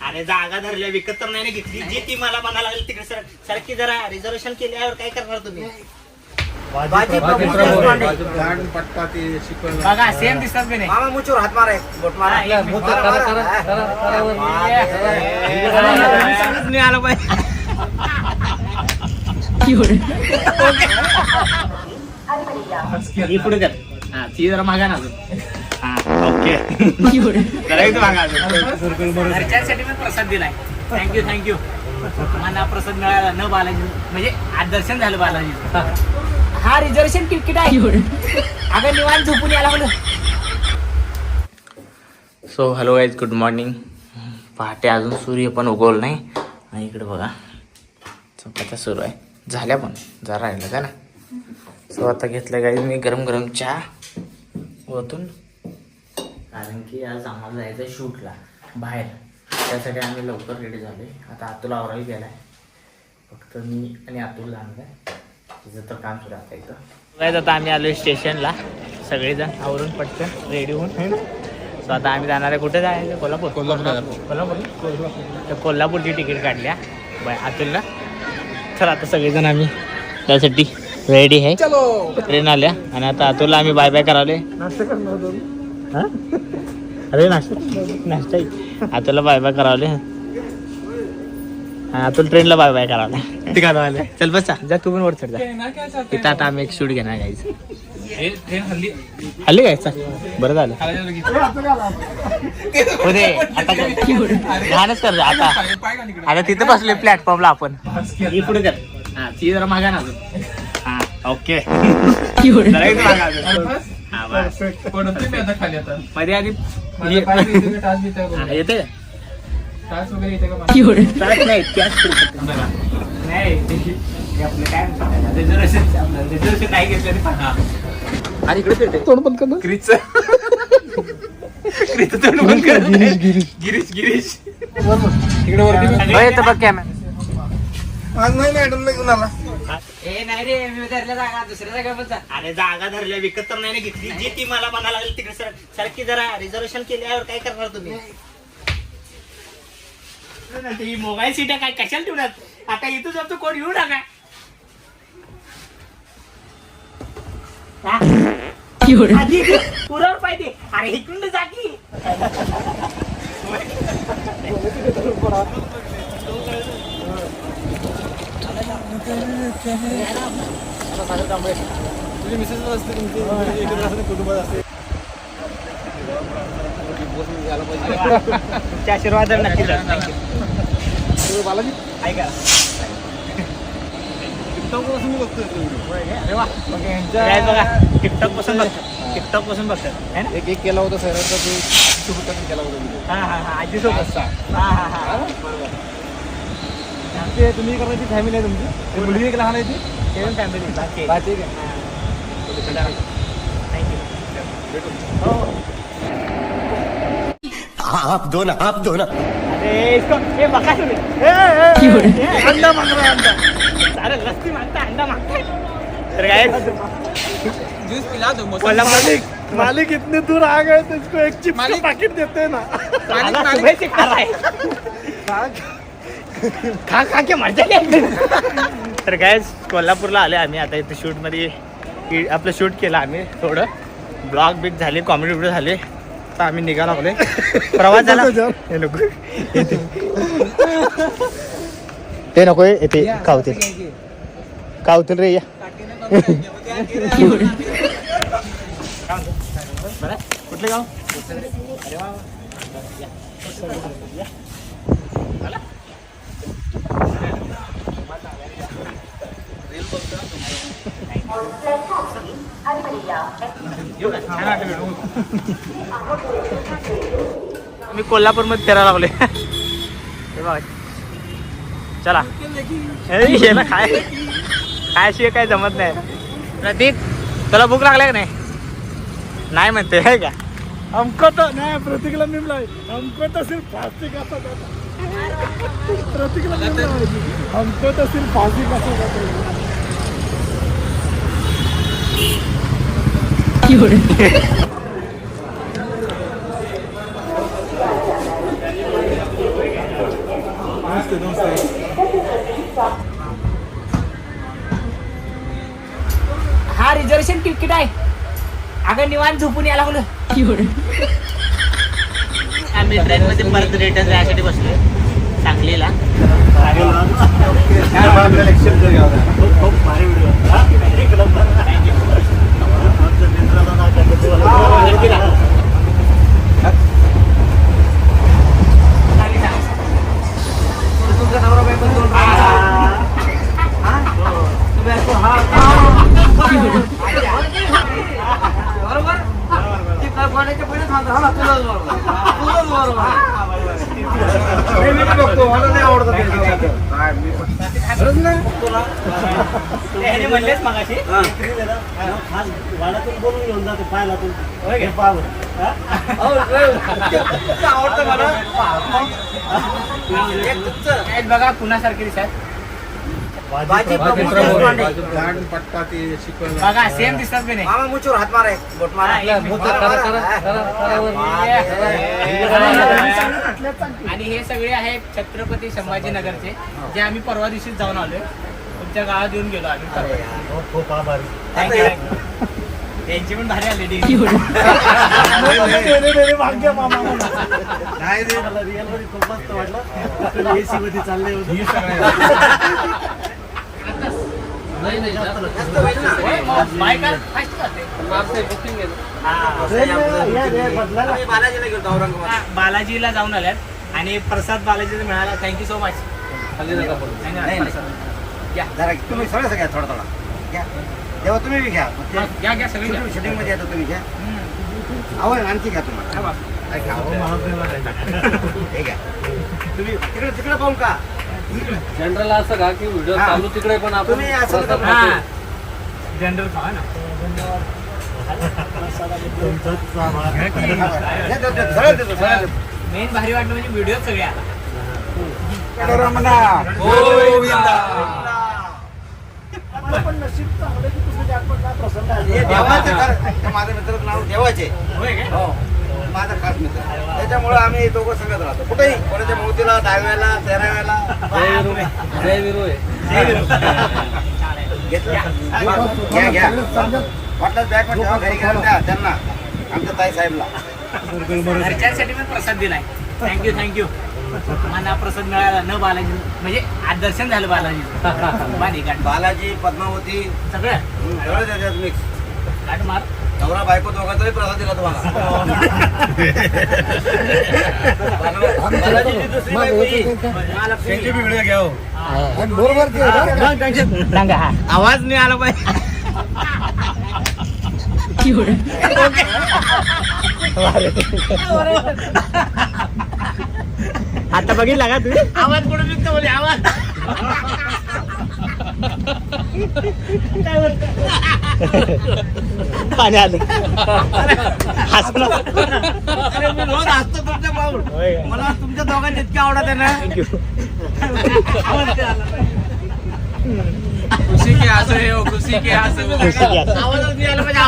अरे जागा धरल्या विकत तर नाही घेतली जी ती मला म्हणायला लागली तिकडे सारखी जरा रिझर्वेशन केल्यावर काय करणार तुम्ही बघा सेम दिसतात की नाही मामा मुचूर हात मारा बोट मारा आलं पाहिजे पुढे कर हा ती जरा मागा ना ओके घरच्यांसाठी मी प्रसाद दिलाय थँक्यू मला प्रसाद मिळाला न बालाजी म्हणजे आज दर्शन झालं बालाजी हा रिझर्वेशन तिकीट आहे अगं निवांत झोपून यायला म्हणून. So hello guys good morning. पहाटे अजून सूर्य पण उगवलं नाही आणि इकडे बघा चपात्या सुरू आहे झाल्या पण जरा राहिलं का ना. सो आता घेतलं गाईज मी गरम गरम चहा ओतून कारण की आज आम्हाला जायचं आहे शूटला बाहेर. त्यासाठी आम्ही लवकर रेडी झालो आहे. आता अतुल आवरायला गेला आहे फक्त मी आणि अतुल जाणार आहे तिचं तर काम सुरू आता इथं. काय आता आम्ही आलो स्टेशनला सगळेजण आवरून पटकन रेडी होऊन. सो आता आम्ही जाणार आहे कुठे जायचं कोल्हापूर तर कोल्हापूरची तिकीट काढल्या बाय अतुलला. तर आता सगळेजण आम्ही त्यासाठी रेडी आहे ट्रेन आल्या आणि आता अतुलला आम्ही बाय बाय करावले. अरे नाश्ता अतुलला बाय बाय करावले. अतुल ट्रेनला बाय बाय करावला ते आले. चल बस जा तू पण वर चढ जा. तिथं आता आम्ही एक शूट घेणार गायचं. हल्ली गायचा बरं झालं आता लहानच कर आता आता तिथं बसलोय प्लॅटफॉर्मला आपण. पुढे कर हा ती जरा मागा ना हा ओके मध्ये आधी येते नाही आणि इकडे तोंड बंद कर गिरीश इकडे वरती बघ कॅमेरा नाही मॅडम घेऊन आला. हे नाही रे मी धरल्या जागा दुसऱ्या जागा पण अरे जागा धरल्या विकत तर नाही घेतली जी ती मला म्हणायला लागली तिकडे सारखी जरा रिझर्वेशन केल्यावर काय करणार तुम्ही. ही मोबाईल सीट काय कशाला ठेवणार आता इथं जातो कोण येऊ नका. पुरावर पाहिजे अरे इकडून जा की तुझी मिसेस असते तुमची कुटुंबात असते तुमच्या आशीर्वाद नक्की बालाजी ऐका टिकटॉक पासून बघतोय. अरे वा बघा टिकटॉक पासून बघतात टिकटॉक पासून बघतात एक केला होता सरांचा तो केला होता. हा आजी सोबत ते तुम्ही करायची फॅमिली आहे तुमची मुलगी एक लहान आहे ती सेवन फॅमिली थँक्यू आप दो ना अरे इसको ये बका सुन अंडा मांग रहा है अंडा सारे लस्सी मांगता अंडा मांगता है. तर काय जूस पिला दो मालिक इतने दूर आ गए तो इसको एक चिप्स का पैकेट देते ना सुबह से खा रहा है खा के मर जाए. तर काय कोल्हापूरला आले आम्ही आता इथे शूटमध्ये आपलं शूट केलं आम्ही थोडं ब्लॉग बिग झाले कॉमेडी व्हिडिओ झाले तर आम्ही निघाला लागले प्रवास झाला. हे नको ते नको येते कावतील रे या कुठले गाव अरे वा मी कोल्हापूर मध्ये फिरायला लागले. चला ना खायशी काय जमत नाही. प्रतीक तुला भूक लागल्या का नाही म्हणते आहे का हमको तो नाही प्रतीकला मिळला हमको तो सिर्फ फास्टी का प्रतीकला हमको तो सिर्फ फास्टी का हा रिझर्वेशन तिकीट आहे. अगं निवांत झोपून यायला लागलं. आम्ही ट्रेन मध्ये परत रिटर्न जायसाठी बसलोय सांगलीला. म्हणलेच मगाशी वाड्यातून बोलून घेऊन जाते पायलातून आवडतं मला बघा पुण्यासारखे दिसतात. बघा सेम दिसतात की नाही. हात मारा आणि हे सगळे आहेत छत्रपती संभाजीनगरचे जे आम्ही परवा दिवशीच जाऊन आलोय. तुमच्या गावात येऊन गेलो आम्ही. खूप आभारी. थँक्यू. त्यांची पण भारी आलेली. भाग्य मामा नाही रे मला रिअल मध्ये खूप मस्त वाटलं. एसी मध्ये चालले होते. बालाजीला जाऊन आल्यात आणि प्रसाद बालाजीला मिळाला. Thank you so much. तुम्ही सगळं घ्या थोडा थोडा घ्या. तेव्हा तुम्ही बी घ्या. घ्या सगळी शूटिंग मध्ये येतो तुम्ही घ्या. आवड आणखी घ्या तुम्हाला. हे घ्या तुम्ही तिकडे पाहून का जनरल असं का की व्हिडिओ चालू तिकडे पण आपण तुम्ही असं जनरल खा ना. मेन भारी वाटलं म्हणजे व्हिडिओ सगळे आला. माझं मित्र नाव देवाचे. हो माझा खास मित्र. त्याच्यामुळे आम्ही दोघं सगळ्यात राहतो. कुठेही कोणाच्या मोतीला 10व्याला 13व्याला जय विरू घ्या घ्या. वाटलं बॅग पण ठेवा घरी घेऊन द्या त्यांना आमच्या ताई साहेबला. घरच्यांसाठी पण प्रसाद दिलाय. थँक्यू. मला प्रसाद मिळाला न बालाजी म्हणजे आज दर्शन झालं बालाजी. बालाजी पद्मावती सगळं त्याच्यात मिक्स. गाठ मार. नवरा बायको दोघांचाही प्रसाद दिला तुम्हाला. बालाजीची दुसरी बायको ही. महालक्ष्मी. व्हिडिओ घ्या. आवाज नाही आला पाहिजे. आता बघितला का तुम्ही आवाज कुठून निघतो बोले आवाज. पाणी आलं. हसलो. मी रोज हसतो तुमच्या पाहून. मला तुमच्या दोघांनी इतकी आवडत आहे ना. खुशी की हंस हो, खुशी की हंस. आवाजच नाही आला पाहिजे.